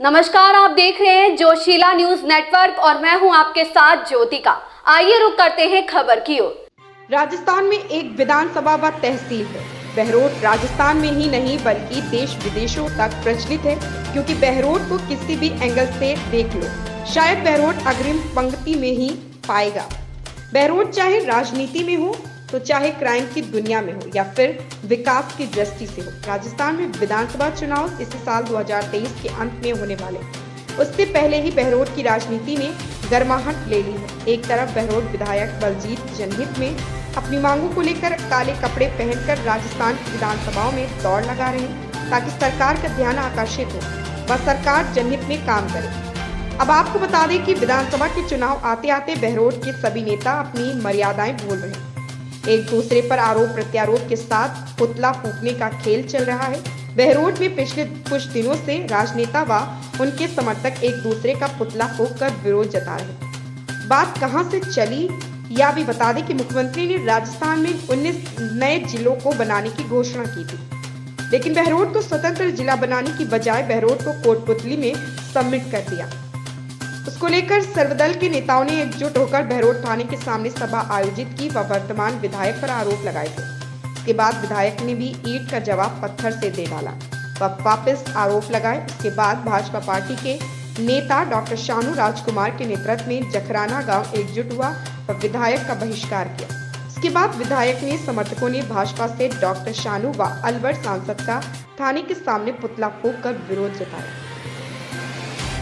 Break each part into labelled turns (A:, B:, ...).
A: नमस्कार, आप देख रहे हैं जोशीला न्यूज नेटवर्क और मैं हूं आपके साथ ज्योतिका। आइए रुक करते हैं खबर की ओर।
B: राजस्थान में एक विधानसभा व तहसील है। बहरोड राजस्थान में ही नहीं बल्कि देश विदेशों तक प्रचलित है, क्योंकि बहरोड को किसी भी एंगल से देख लो, शायद बहरोड अग्रिम पंक्ति में ही पाएगा। बहरोड चाहे राजनीति में हो तो चाहे क्राइम की दुनिया में हो या फिर विकास की दृष्टि से हो। राजस्थान में विधानसभा चुनाव इसी साल 2023 के अंत में होने वाले, उससे पहले ही बहरोड की राजनीति ने गर्माहट ले ली है। एक तरफ बहरोड विधायक बलजीत जनहित में अपनी मांगों को लेकर काले कपड़े पहनकर राजस्थान की विधानसभाओं में दौड़ लगा रहे हैं ताकि सरकार का ध्यान आकर्षित हो व सरकार जनहित में काम करे। अब आपको बता दें कि विधानसभा के चुनाव आते आते बहरोड के सभी नेता अपनी मर्यादाएं भूल रहे हैं। एक दूसरे पर आरोप प्रत्यारोप के साथ पुतला फूंकने का खेल चल रहा है। बहरोड में पिछले कुछ दिनों से राजनेता व उनके समर्थक एक दूसरे का पुतला फूंक कर विरोध जता रहे हैं। बात कहां से चली, यह भी बता दें कि मुख्यमंत्री ने राजस्थान में 19 नए जिलों को बनाने की घोषणा की थी, लेकिन बहरोड को स्वतंत्र जिला बनाने की बजाय बहरोड को कोटपुतली में सबमिट कर दिया। उसको लेकर सर्वदल के नेताओं ने एकजुट होकर बहरोड थाने के सामने सभा आयोजित की व वर्तमान विधायक पर आरोप लगाए थे। इसके बाद विधायक ने भी ईंट का जवाब पत्थर से दे डाला व वापस आरोप लगाए। इसके बाद भाजपा पार्टी के नेता डॉक्टर शानू राजकुमार के नेतृत्व में जखराना गांव एकजुट हुआ व विधायक का बहिष्कार किया। इसके बाद विधायक ने समर्थकों ने भाजपा से डॉक्टर शानू व अलवर सांसद का थाने के सामने पुतला फूंक कर विरोध जताया।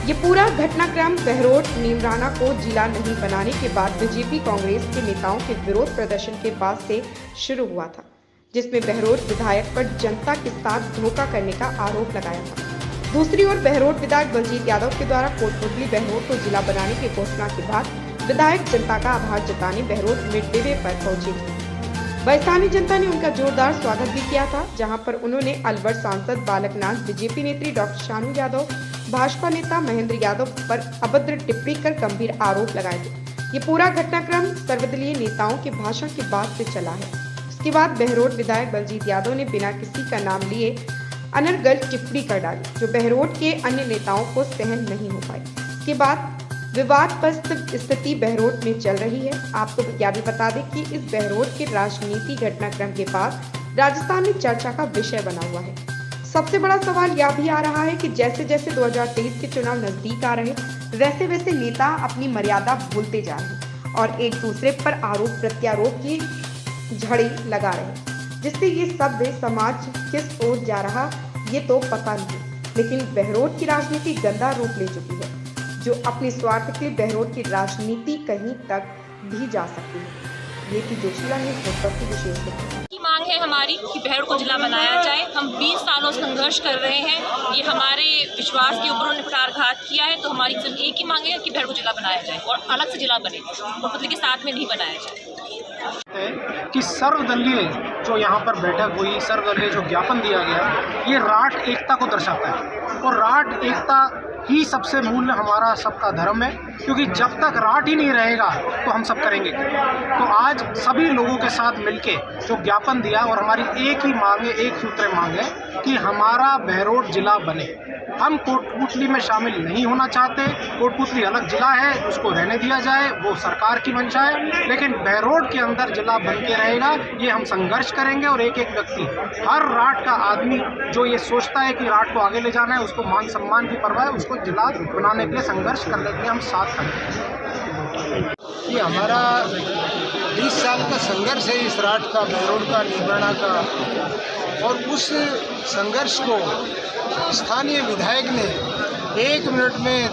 B: ये पूरा घटनाक्रम बहरोड नीमराना को जिला नहीं बनाने के बाद बीजेपी कांग्रेस के नेताओं के विरोध प्रदर्शन के बाद से शुरू हुआ था, जिसमें बहरोड विधायक पर जनता के साथ धोखा करने का आरोप लगाया था। दूसरी ओर बहरोड विधायक बलजीत यादव के द्वारा कोटपुतली बहरोड को जिला बनाने की घोषणा के बाद विधायक जनता का आभार जताने बहरोड मिड डे पर पहुंचे थे। स्थानीय जनता ने उनका जोरदार स्वागत भी किया था, जहां पर उन्होंने अलवर सांसद बालकनाथ, बीजेपी नेत्री डॉक्टर शानू यादव, भाजपा नेता महेंद्र यादव पर अभद्र टिप्पणी कर गंभीर आरोप लगाए थे। ये पूरा घटनाक्रम सर्वदलीय नेताओं के भाषण के बाद से चला है। उसके बाद बहरोड विधायक बलजीत यादव ने बिना किसी का नाम लिए अनर्गल टिप्पणी कर डाली, जो बहरोड के अन्य नेताओं को सहन नहीं हो पाई। इसके बाद विवादग्रस्त स्थिति बहरोड में चल रही है। आपको यह भी बता दें कि इस बहरोड के राजनीति घटनाक्रम के बाद राजस्थान में चर्चा का विषय बना हुआ है। सबसे बड़ा सवाल यह भी आ रहा है कि जैसे जैसे 2023 के चुनाव नजदीक आ रहे, वैसे वैसे नेता अपनी मर्यादा भूलते जा रहे और एक दूसरे पर आरोप प्रत्यारोप की झड़ी लगा रहे, जिससे ये सभ्य समाज किस ओर जा रहा ये तो पता नहीं। लेकिन बहरोड की राजनीति गंदा रूप ले चुकी है, जो अपने स्वार्थ के लिए बहरोड की राजनीति कहीं तक भी जा सकती है। ये थी जोशीला न्यूज नेटवर्क की विशेष रिपोर्ट।
C: मांग है हमारी कि बहरोड को जिला बनाया जाए। हम 20 सालों से संघर्ष कर रहे हैं। ये हमारे विश्वास के ऊपर उन्होंने कुठाराघात किया है, तो हमारी सिर्फ एक ही मांग है कि बहरोड को जिला बनाया जाए और अलग से जिला बने, कोटपुतली के साथ में नहीं बनाया जाए।
D: कि सर्वदलीय जो यहाँ पर बैठक हुई, सर्वदलीय जो ज्ञापन दिया गया, ये राष्ट्र एकता को दर्शाता है और राष्ट्र एकता ही सबसे मूल्य हमारा सबका धर्म है, क्योंकि जब तक राष्ट्र ही नहीं रहेगा तो हम सब करेंगे। तो आज सभी लोगों के साथ मिलके जो ज्ञापन दिया और हमारी एक ही मांग है, एक सूत्र मांग है कि हमारा बहरोड जिला बने। हम कोटपुतली में शामिल नहीं होना चाहते। कोटपुतली अलग जिला है, उसको रहने दिया जाए, वो सरकार की मंशा है, लेकिन बहरोड के अंदर जिला बन के रहेगा। ये हम संघर्ष करेंगे और एक एक व्यक्ति, हर राट का आदमी जो ये सोचता है कि राट को आगे ले जाना है, उसको मान सम्मान की परवाह है, उसको जिला बनाने के लिए संघर्ष करने के लिए हम साथ करेंगे।
E: कि हमारा 20 साल का संघर्ष है इस राट का, बहरोड का, नीमराना का, और उस संघर्ष को स्थानीय विधायक ने 1 मिनट में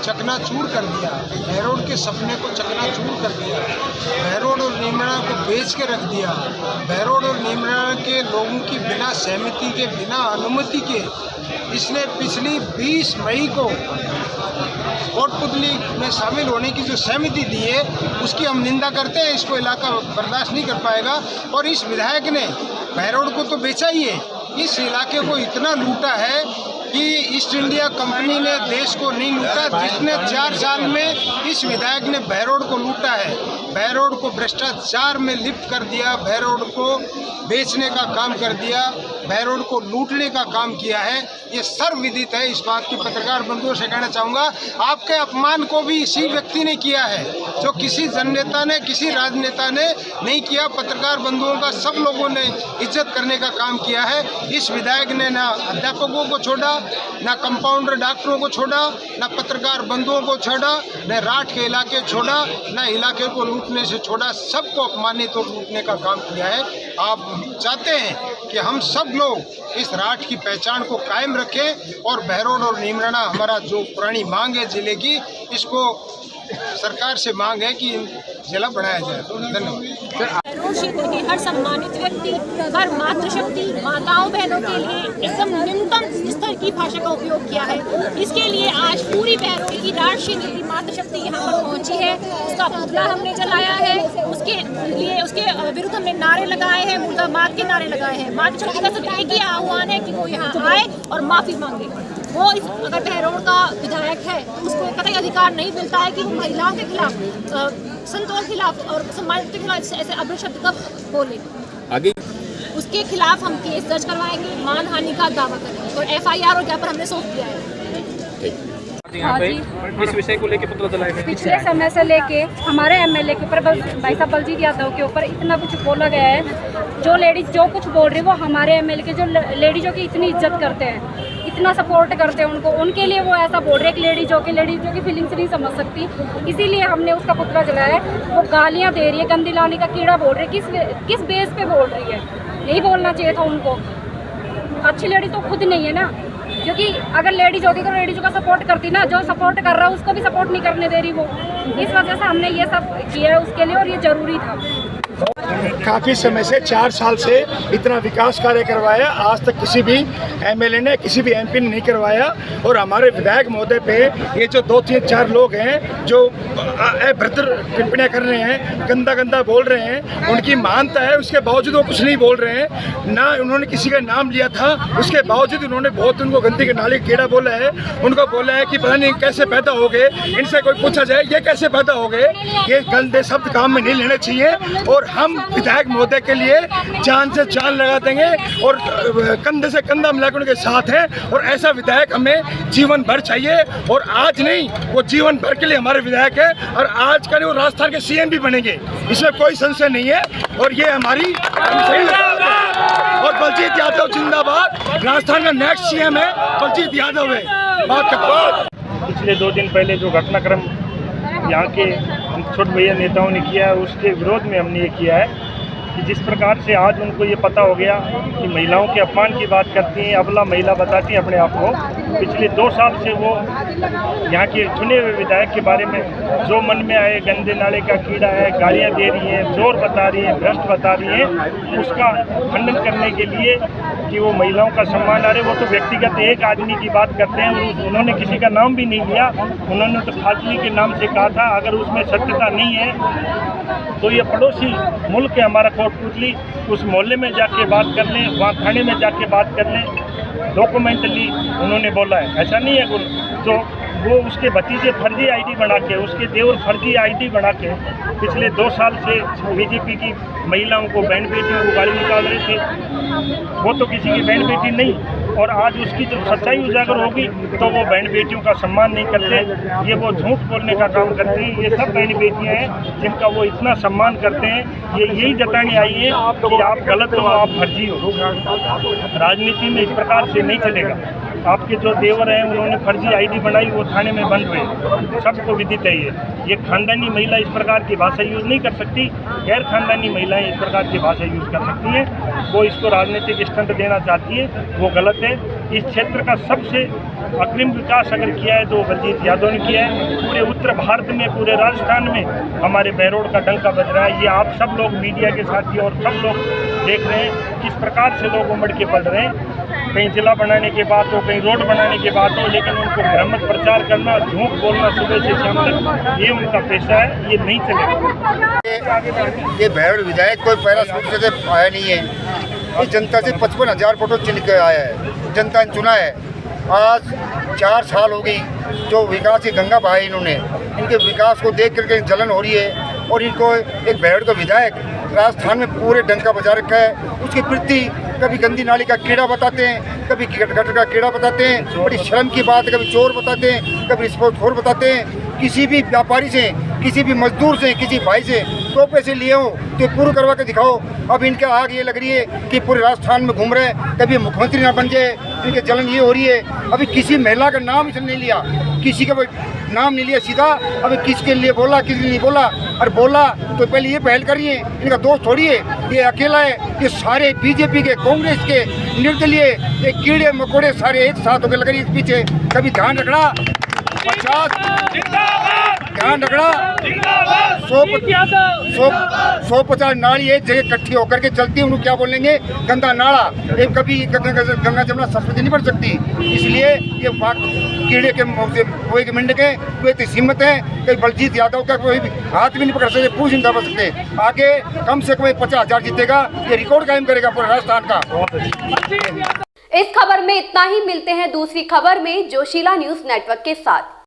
E: चकनाचूर कर दिया। बहरोड के सपने को चकनाचूर कर दिया। बहरोड और नीमराना को बेच के रख दिया। बहरोड और नीमराना के लोगों की बिना सहमति के, बिना अनुमति के इसने पिछली 20 मई को कोटपुतली में शामिल होने की जो सहमति दी है, उसकी हम निंदा करते हैं। इसको इलाका बर्दाश्त नहीं कर पाएगा। और इस विधायक ने बहरोड को तो बेचा ही है, इस इलाके को इतना लूटा है कि ईस्ट इंडिया कंपनी ने देश को नहीं लूटा, जिसने 4 साल में इस विधायक ने बहरोड को लूटा है, बहरोड को भ्रष्टाचार में लिप्त कर दिया, बहरोड को बेचने का काम कर दिया, बहरोड को लूटने का काम किया है। ये सर्वविदित है। इस बात की पत्रकार बंधुओं से कहना चाहूँगा, आपके अपमान को भी इसी व्यक्ति ने किया है जो किसी जननेता ने, किसी राजनेता ने नहीं किया। पत्रकार बंधुओं का सब लोगों ने इज्जत करने का काम किया है। इस विधायक ने ना अध्यापकों को छोड़ा, ना कंपाउंडर डॉक्टरों को छोड़ा, ना पत्रकार बंधुओं को छोड़ा, न राठ के इलाके छोड़ा, ना इलाके को लूटने से छोड़ा, सबको अपमानित और लूटने का काम किया है। आप चाहते हैं कि हम सब लोग इस राठ की पहचान को कायम रखें और बहरोड और नीमराना हमारा जो पुरानी मांग है जिले की, इसको सरकार से मांग है कि जिला बनाया जाए। धन्यवाद।
F: बहरोड क्षेत्र के हर सम्मानित व्यक्ति, हर मातृशक्ति, माताओं बहनों के लिए एकदम न्यूनतम स्तर की भाषा का उपयोग किया है। इसके लिए आज पूरी बहरोड की राष्ट्रीय क्षेत्र की मातृशक्ति यहाँ पर पहुँची है। उसका पुतला हमने जलाया है, उसके विरुद्ध हमने नारे लगाए हैं, मुर्दाबाद के नारे लगाए हैं। मातृशक्ति का सिर्फ एक ही आह्वान है कि वो यहाँ आए और माफ़ी मांगे। वो अगर बहरोड का विधायक है तो उसको कतई अधिकार नहीं मिलता है कि वो महिलाओं के खिलाफ, संतों के खिलाफ और सम्मानित के खिलाफ ऐसे अभद्र शब्द कब बोले।
G: आगे
F: उसके खिलाफ हम केस दर्ज करवाएंगे, मानहानि का दावा करेंगे और FIR और ज्ञापन हमने सौंप दिया है।
H: हाँ जी,
G: इस विषय को लेकर पत्र जलाया गया।
H: पिछले समय से लेके हमारे MLA के ऊपर भाई साहब बलजीत यादव के ऊपर इतना कुछ बोला गया है। जो लेडीज जो कुछ बोल रही है वो हमारे MLA के जो लेडीजों की इतनी इज्जत करते हैं, इतना सपोर्ट करते हैं उनको, उनके लिए वो ऐसा बोल रहे हैं कि लेडीजों की फीलिंग्स नहीं समझ सकती, इसीलिए हमने उसका पुतला जलाया है। वो गालियाँ दे रही है, गंदी लाने का कीड़ा बोल रही है, किस बेस पे बोल रही है? नहीं बोलना चाहिए था उनको। अच्छी लेडीज तो खुद नहीं है ना, क्योंकि अगर लेडीज होती तो लेडीजों का सपोर्ट करती ना, जो सपोर्ट कर रहा है उसको भी सपोर्ट नहीं करने दे रही वो। इस वजह से हमने ये सब किया है उसके लिए, और ये ज़रूरी था।
I: काफ़ी समय से 4 साल से इतना विकास कार्य करवाया, आज तक किसी भी MLA ने, किसी भी MP ने नहीं करवाया। और हमारे विधायक महोदय पे ये जो 2-3-4 लोग हैं जो अभद्र टिप्पणियाँ कर रहे हैं, गंदा गंदा बोल रहे हैं, उनकी मानता है, उसके बावजूद वो कुछ नहीं बोल रहे हैं। ना उन्होंने किसी का नाम लिया था, उसके बावजूद उन्होंने बहुत उनको गंदी के नाले कीड़ा बोला है। उनको बोला है कि पता नहीं कैसे पैदा हो गए, इनसे कोई पूछा जाए ये कैसे पैदा हो गए। ये गंदे शब्द काम में नहीं लेने चाहिए। और हम विधायक महोदय के लिए जान से जान लगा देंगे और कंधे से कंधा मिलाकर उनके साथ हैं। और ऐसा विधायक हमें जीवन भर चाहिए, और आज नहीं, वो जीवन भर के लिए हमारे विधायक है। और आज का नहीं, वो राजस्थान के CM भी बनेंगे, इसमें कोई संशय नहीं है। और ये हमारी और बलजीत यादव जिंदाबाद, राजस्थान का नेक्स्ट CM है बलजीत यादव है। बात का
J: पिछले 2 दिन पहले जो घटनाक्रम यहाँ के छोटे भैया नेताओं ने किया है, उसके विरोध में हमने ये किया है कि जिस प्रकार से आज उनको ये पता हो गया कि महिलाओं के अपमान की बात करती हैं, अबला महिला बताती हैं अपने आप को। पिछले 2 साल से वो यहाँ के चुने हुए विधायक के बारे में जो मन में आए, गंदे नाले का कीड़ा है, गालियाँ दे रही हैं, चोर बता रही हैं, भ्रष्ट बता रही हैं, उसका खंडन करने के लिए कि वो महिलाओं का सम्मान आ रहे। वो तो व्यक्तिगत एक आदमी की बात करते हैं, और उन्होंने किसी का नाम भी नहीं लिया, उन्होंने तो खाजली के नाम से कहा था। अगर उसमें सत्यता नहीं है तो ये पड़ोसी मुल्क है हमारा कोटपुतली, उस मोहल्ले में जाके बात कर लें, वहाँ थाने में जाके बात कर लें। डॉक्यूमेंटली उन्होंने बोला है, ऐसा नहीं है। तो वो उसके भतीजे फर्जी ID बना के, उसके देवर फर्जी ID बना के पिछले 2 साल से BJP की महिलाओं को, बहन बेटियों को गाली निकाल रहे थे। वो तो किसी की बहन बेटी नहीं, और आज उसकी जब सच्चाई उजागर होगी तो वो बहन बेटियों का सम्मान नहीं करते, ये वो झूठ बोलने का काम करते हैं। ये सब बहन बेटियां हैं जिनका वो इतना सम्मान करते हैं। ये यही जताने आई है कि आप गलत हो, आप फर्जी हो। राजनीति में इस प्रकार से नहीं चलेगा। आपके जो देवर हैं उन्होंने फर्जी ID बनाई, वो थाने में बंद हुए, सबको विदित है। ये खानदानी महिला इस प्रकार की भाषा यूज़ नहीं कर सकती, गैर खानदानी महिलाएं इस प्रकार की भाषा यूज़ कर सकती हैं। वो इसको राजनीतिक स्टंट देना चाहती है, वो गलत है। इस क्षेत्र का सबसे अग्रिम विकास अगर किया है तो बलजीत यादव ने किया है। पूरे उत्तर भारत में, पूरे राजस्थान में हमारे बहरोड का डंका बज रहा है। ये आप सब लोग मीडिया के साथी और सब लोग देख रहे हैं किस प्रकार से लोग उमड़ के पड़ रहे हैं। कहीं जिला बनाने की बात हो, कहीं रोड बनाने की बात हो, लेकिन उनको भ्रामक प्रचार करना, झूठ बोलना सुबह से शाम तक, ये उनका पेशा है, ये नहीं चलेगा।
K: ये बहरोड विधायक कोई पहला सूत्र से आया नहीं है, इस जनता से 55,000 फोटो चुन के आया है, जनता ने चुना है। आज 4 साल हो गई जो विकास की गंगा बहाई इन्होंने, इनके विकास को देख करके जलन हो रही है और इनको एक बहरोड का विधायक राजस्थान में पूरे डंका बजा रखा है। उसके प्रति कभी गंदी नाली का कीड़ा बताते हैं, कभी गटर का कीड़ा बताते हैं, बड़ी शर्म की बात है, कभी चोर बताते हैं, कभी रिश्वतखोर बताते हैं। किसी भी व्यापारी से, किसी भी मजदूर से, किसी भाई से 2 पैसे लिए हो तो पूरा करवा के दिखाओ। अब इनके आग ये लग रही है कि पूरे राजस्थान में घूम रहे हैं, कभी मुख्यमंत्री ना बन जाए, इनके जलन ये हो रही है। अभी किसी महिला का नाम इसने नहीं लिया, किसी का नाम नहीं लिया सीधा। अभी किसके लिए बोला, किसी नहीं बोला, और बोला तो पहले ये पहल कर रही है। इनका दोस्त थोड़ी है, ये अकेला है, ये सारे बीजेपी के, कांग्रेस के निर्दलीय ये कीड़े मकोड़े सारे एक साथ होकर लग रही है इस पीछे। कभी ध्यान रखना, 150 नाली एक जगह इकट्ठी होकर के चलती है, उन्हें क्या बोलेंगे, गंदा नाला। एक कभी गंगा जमुना सरस्वती नहीं बन सकती। इसलिए ये कीड़े के कोई के मिंड के कोई हिम्मत है, कोई बलजीत यादव का कोई हाथ भी नहीं पकड़ सकते, पूछ नहीं दबा सकते। आगे कम से कम 50,000 जीतेगा, ये रिकॉर्ड कायम करेगा पूरे राजस्थान का।
A: इस खबर में इतना ही। मिलते हैं दूसरी खबर में जोशीला न्यूज नेटवर्क के साथ।